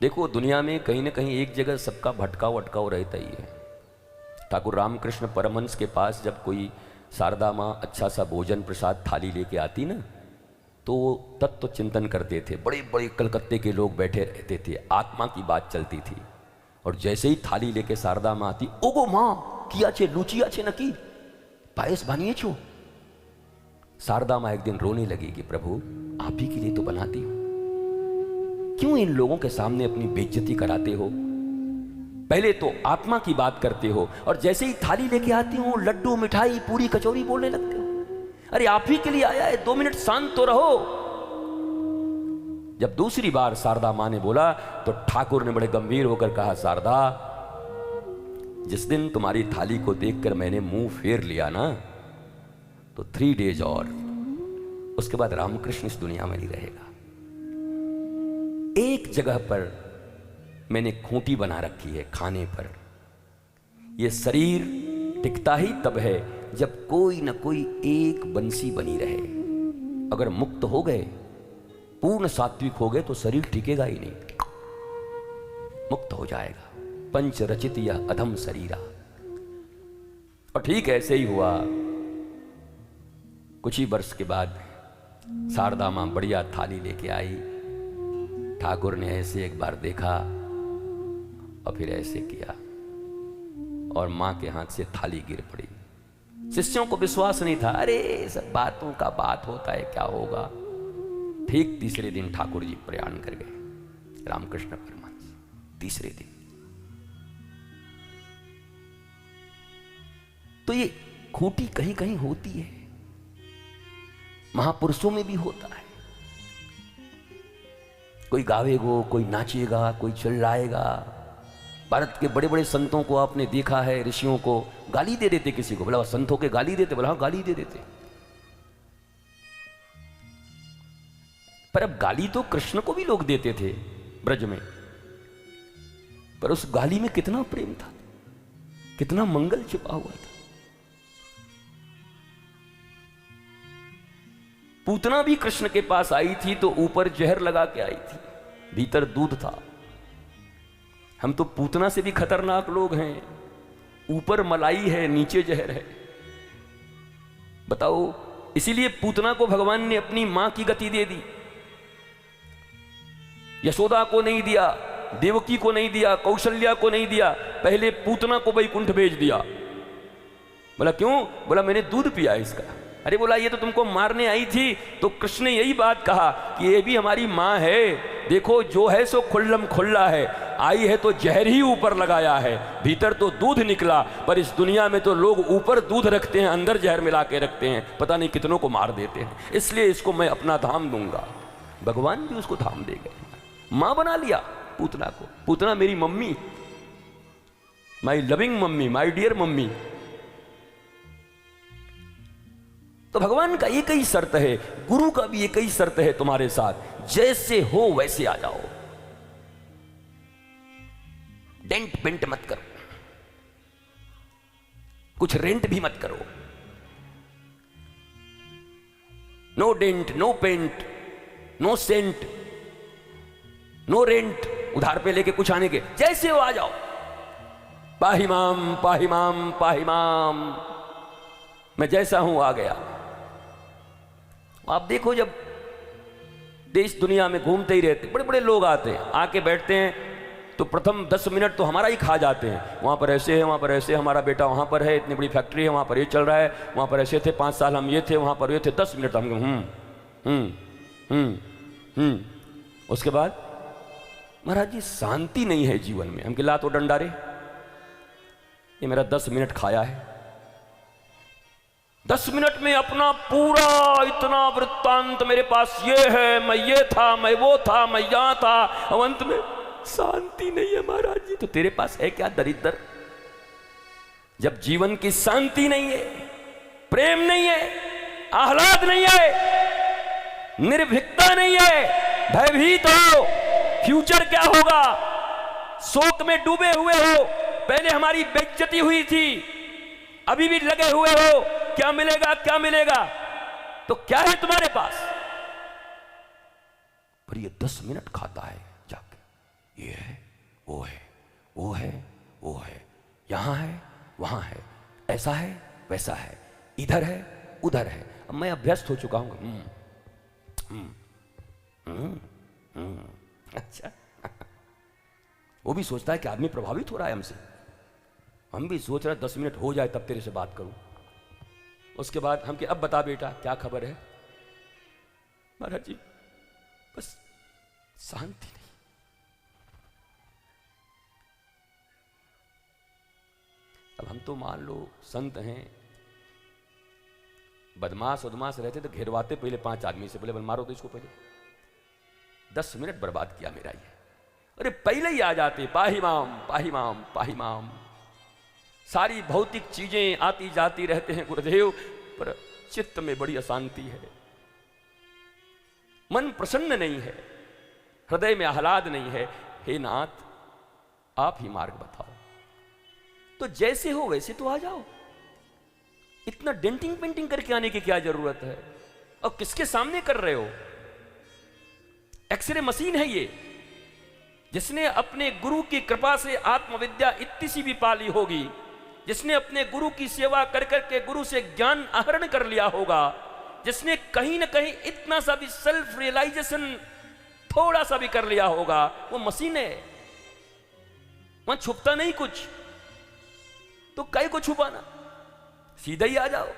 देखो दुनिया में कहीं ना कहीं एक जगह सबका भटकाव अटकाव रहता ही है। ठाकुर रामकृष्ण परमहंस के पास जब कोई शारदा माँ अच्छा सा भोजन प्रसाद थाली लेके आती ना, तो वो तत्व चिंतन करते थे। बड़े बड़े कलकत्ते के लोग बैठे रहते थे, आत्मा की बात चलती थी। और जैसे ही थाली लेके शारदा माँ आती, ओगो माँ किया छे लुचिया छे नकी पायस बानिए छो। शारदा माँ एक दिन रोने लगी कि प्रभु आप ही के लिए तो बनाती हूं, क्यों इन लोगों के सामने अपनी बेइज्जती कराते हो। पहले तो आत्मा की बात करते हो और जैसे ही थाली लेके आती हूं लड्डू मिठाई पूरी कचौरी बोलने लगते हो। अरे आप ही के लिए आया है, 2 मिनट शांत तो रहो। जब दूसरी बार शारदा मां ने बोला तो ठाकुर ने बड़े गंभीर होकर कहा, शारदा जिस दिन तुम्हारी थाली को देखकर मैंने मुंह फेर लिया ना, तो 3 डेज और उसके बाद रामकृष्ण इस दुनिया में नहीं रहेगा। एक जगह पर मैंने खूंटी बना रखी है खाने पर। यह शरीर टिकता ही तब है जब कोई न कोई एक बंसी बनी रहे। अगर मुक्त हो गए, पूर्ण सात्विक हो गए, तो शरीर टिकेगा ही नहीं, मुक्त हो जाएगा। पंच रचित या अधम शरीरा। और ठीक ऐसे ही हुआ। कुछ ही वर्ष के बाद शारदा मां बढ़िया थाली लेके आई। ठाकुर ने ऐसे एक बार देखा और फिर ऐसे किया और मां के हाथ से थाली गिर पड़ी। शिष्यों को विश्वास नहीं था, अरे सब बातों का बात होता है, क्या होगा। ठीक तीसरे दिन ठाकुर जी प्रयाण कर गए, रामकृष्ण परमहंस। तीसरे दिन तो ये खूंटी कहीं कहीं होती है, महापुरुषों में भी होता है। कोई गावेगा, कोई नाचेगा, कोई चिल्लाएगा। भारत के बड़े बड़े संतों को आपने देखा है, ऋषियों को गाली दे देते किसी को, बोला संतों के गाली देते, बोला हाँ गाली दे देते। पर अब गाली तो कृष्ण को भी लोग देते थे ब्रज में, पर उस गाली में कितना प्रेम था, कितना मंगल छिपा हुआ था। पूतना भी कृष्ण के पास आई थी तो ऊपर जहर लगा के आई थी, भीतर दूध था। हम तो पूतना से भी खतरनाक लोग हैं, ऊपर मलाई है नीचे जहर है। बताओ, इसीलिए पूतना को भगवान ने अपनी मां की गति दे दी। यशोदा को नहीं दिया, देवकी को नहीं दिया, कौशल्या को नहीं दिया, पहले पूतना को वैकुंठ भेज दिया। बोला क्यों? बोला मैंने दूध पिया इसका। अरे बोला ये तो तुमको मारने आई थी। तो कृष्ण ने यही बात कहा कि ये भी हमारी मां है, देखो जो है सो खुल्लम खुल्ला है, आई है तो जहर ही ऊपर लगाया है, भीतर तो दूध निकला। पर इस दुनिया में तो लोग ऊपर दूध रखते हैं, अंदर जहर मिला के रखते हैं, पता नहीं कितनों को मार देते हैं। इसलिए इसको मैं अपना धाम दूंगा। भगवान भी उसको धाम दे गए, मां बना लिया पूतना को। पूतना मेरी mummy, my loving mummy, my dear mummy. तो भगवान का एक ही शर्त है, गुरु का भी एक ही शर्त है तुम्हारे साथ, जैसे हो वैसे आ जाओ, डेंट पेंट मत करो, कुछ रेंट भी मत करो। No dent, no paint, no cent, no rent, उधार पे लेके कुछ आने के, जैसे हो आ जाओ। पाहिमाम पाहिमाम पाहिमाम, मैं जैसा हूं आ गया। आप देखो, जब देश दुनिया में घूमते ही रहते, बड़े बड़े लोग आते हैं, आके बैठते हैं तो प्रथम 10 मिनट तो हमारा ही खा जाते हैं। वहाँ पर ऐसे है, वहाँ पर ऐसे, हमारा बेटा वहाँ पर है, इतनी बड़ी फैक्ट्री है, वहाँ पर ये चल रहा है, वहाँ पर ऐसे थे, 5 साल हम ये थे, वहाँ पर ये थे। 10 मिनट हम उसके बाद महाराज जी शांति नहीं है जीवन में। हम कि ला तो डंडा रे, ये मेरा 10 मिनट खाया है। 10 मिनट में अपना पूरा इतना वृत्तांत मेरे पास ये है, मैं ये था, मैं वो था, मैं यहां था, और अंत में शांति नहीं है महाराज जी। तो तेरे पास है क्या दरिद्र? जब जीवन की शांति नहीं है, प्रेम नहीं है, आह्लाद नहीं है, निर्भीकता नहीं है, भयभीत हो, फ्यूचर क्या होगा, शोक में डूबे हुए हो, पहले हमारी बेइज्जती हुई थी, अभी भी लगे हुए हो, क्या मिलेगा क्या मिलेगा, तो क्या है तुम्हारे पास? पर ये 10 मिनट खाता है जाके, ये है, वो है, वो है, वो है, यहाँ है, वहाँ है, ऐसा है, वैसा है, इधर है, उधर है। अब मैं अभ्यस्त हो चुका हूँ। अच्छा। वो भी सोचता है कि आदमी प्रभावित हो रहा है हमसे। हम भी सोच रहे हैं 10 मिनट हो जाए तब तेरे से बात करूं। उसके बाद हम कि अब बता बेटा क्या खबर है। महाराज जी बस शांति नहीं। अब हम तो मान लो संत हैं, बदमाश उदमाश रहते तो घेरवाते पहले 5 आदमी से, बोले मारो तो इसको पहले। 10 मिनट बर्बाद किया मेरा ये। अरे पहले ही आ जाते, पाहिमाम पाहिमाम पाहिमाम। सारी भौतिक चीजें आती जाती रहते हैं गुरुदेव, पर चित्त में बड़ी अशांति है, मन प्रसन्न नहीं है, हृदय में आह्लाद नहीं है। हे नाथ आप ही मार्ग बताओ। तो जैसे हो वैसे तो आ जाओ, इतना डेंटिंग पेंटिंग करके आने की क्या जरूरत है? और किसके सामने कर रहे हो? एक्सरे मशीन है ये, जिसने अपने गुरु की कृपा से आत्मविद्या इतनी सी भी पाली होगी, जिसने अपने गुरु की सेवा कर करके गुरु से ज्ञान आहरण कर लिया होगा, जिसने कहीं ना कहीं इतना सा भी सेल्फ रियलाइजेशन थोड़ा सा भी कर लिया होगा, वो मशीन है, वहां छुपता नहीं कुछ। तो कई को छुपाना, सीधा ही आ जाओ।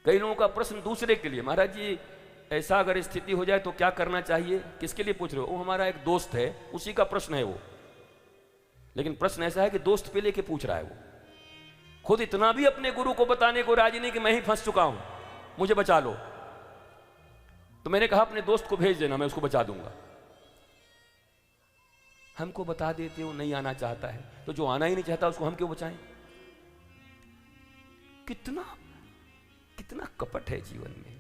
कई लोगों का प्रश्न दूसरे के लिए, महाराज जी ऐसा अगर स्थिति हो जाए तो क्या करना चाहिए? किसके लिए पूछ रहे हो? वो हमारा एक दोस्त है, उसी का प्रश्न है वो। लेकिन प्रश्न ऐसा है कि दोस्त पे लेके पूछ रहा है वो, खुद इतना भी अपने गुरु को बताने को राजी नहीं कि मैं ही फंस चुका हूं, मुझे बचा लो। तो मैंने कहा अपने दोस्त को भेज देना, मैं उसको बचा दूंगा। हमको बता देते हो नहीं आना चाहता है, तो जो आना ही नहीं चाहता उसको हम क्यों बचाएं? कितना कितना कपट है जीवन में।